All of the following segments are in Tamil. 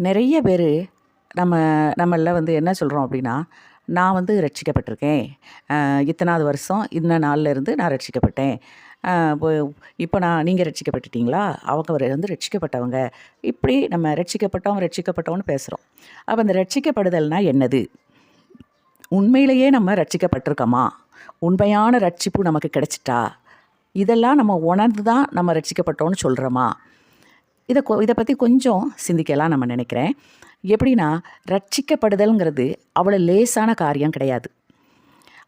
நிறைய பேர் நம்ம நம்மள என்ன சொல்கிறோம் அப்படின்னா, நான் ரட்சிக்கப்பட்டிருக்கேன். இத்தனாவது வருஷம் இந்த நாள்ல இருந்து நான் ரட்சிக்கப்பட்டேன். இப்போ இப்போ நீங்கள் ரட்சிக்கப்பட்டுட்டீங்களா? அவங்க ரட்சிக்கப்பட்டவங்க. இப்படி நம்ம ரட்சிக்கப்பட்டோம் ரட்சிக்கப்பட்டோம்னு பேசுகிறோம். அப்போ அந்த ரட்சிக்கப்படுதல்னா என்னது? உண்மையிலேயே நம்ம ரட்சிக்கப்பட்டிருக்கோமா? உண்மையான ரட்சிப்பு நமக்கு கிடைச்சிட்டா? இதெல்லாம் நம்ம உணர்ந்து தான் நம்ம ரட்சிக்கப்பட்டோம்னு சொல்கிறோமா? இதை பற்றி கொஞ்சம் சிந்திக்கலாம் நம்ம நினைக்கிறேன். எப்படின்னா, ரட்சிக்கப்படுதல்ங்கிறது அவ்வளோ லேசான காரியம் கிடையாது.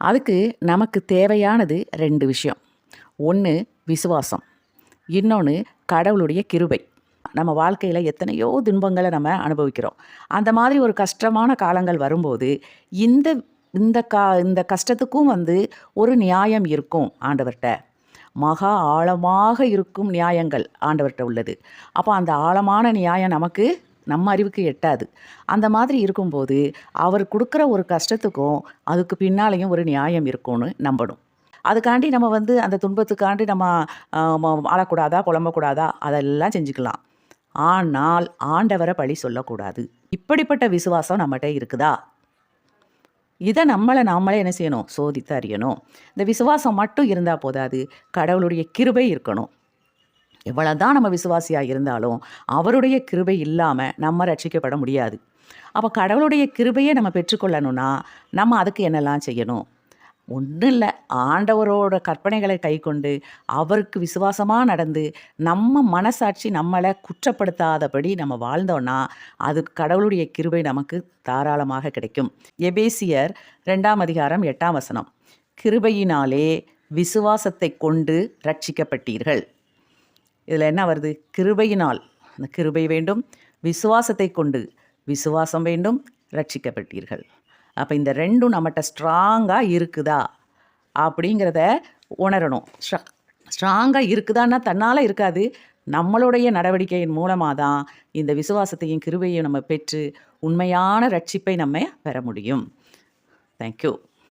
அதுக்கு நமக்கு தேவையானது 2 விஷயம். ஒன்று விசுவாசம், இன்னொன்று கடவுளுடைய கிருபை. நம்ம வாழ்க்கையில் எத்தனையோ துன்பங்களை நம்ம அனுபவிக்கிறோம். அந்த மாதிரி ஒரு கஷ்டமான காலங்கள் வரும்போது இந்த இந்த கஷ்டத்துக்கும் ஒரு நியாயம் இருக்கும் ஆண்டவர்கிட்ட. மகா ஆழமாக இருக்கும் நியாயங்கள் ஆண்டவர்கிட்ட உள்ளது. அப்போ அந்த ஆழமான நியாயம் நமக்கு நம்ம அறிவுக்கு எட்டாது. அந்த மாதிரி இருக்கும்போது அவர் கொடுக்குற ஒரு கஷ்டத்துக்கும் அதுக்கு பின்னாலேயும் ஒரு நியாயம் இருக்கும்னு நம்பணும். அதுக்காண்டி நம்ம அந்த துன்பத்துக்காண்டி நம்ம அழக்கூடாதா, புலம்பக்கூடாதா, அதெல்லாம் செஞ்சுக்கலாம். ஆனால் ஆண்டவரை பழி சொல்லக்கூடாது. இப்படிப்பட்ட விசுவாசம் நம்மகிட்ட இருக்குதா? இதை நாமளே என்ன செய்யணும்? சோதித்து அறியணும். இந்த விசுவாசம் மட்டும் இருந்தால் போதாது, கடவுளுடைய கிருபை இருக்கணும். எவ்வளோதான் நம்ம விசுவாசியாக இருந்தாலும் அவருடைய கிருபை இல்லாமல் நம்ம ரட்சிக்கப்பட முடியாது. அப்போ கடவுளுடைய கிருபையை நம்ம பெற்றுக்கொள்ளணும்னா நம்ம அதுக்கு என்னெல்லாம் செய்யணும்? ஒன்றும் இல்லை, ஆண்டவரோட கற்பனைகளை கை கொண்டு அவருக்கு விசுவாசமாக நடந்து நம்ம மனசாட்சி நம்மளை குற்றப்படுத்தாதபடி நம்ம வாழ்ந்தோன்னா அது கடவுளுடைய கிருபை நமக்கு தாராளமாக கிடைக்கும். எபேசியர் 2ஆம் அதிகாரம் 8ஆம் வசனம், கிருபையினாலே விசுவாசத்தை கொண்டு ரட்சிக்கப்பட்டீர்கள். இதில் என்ன வருது? கிருபையினால், அந்த கிருபை வேண்டும், விசுவாசத்தை கொண்டு, விசுவாசம் வேண்டும், ரட்சிக்கப்பட்டீர்கள். அப்போ இந்த 2ம் நம்மகிட்ட ஸ்ட்ராங்காக இருக்குதா அப்படிங்கிறத உணரணும். ஸ்ட்ராங்காக இருக்குதான்னா தன்னால் இருக்காது, நம்மளுடைய நடவடிக்கையின் மூலமாக தான் இந்த விசுவாசத்தையும் கிருபையும் நம்ம பெற்று உண்மையான ரட்சிப்பை நம்ம பெற முடியும். தேங்க்யூ.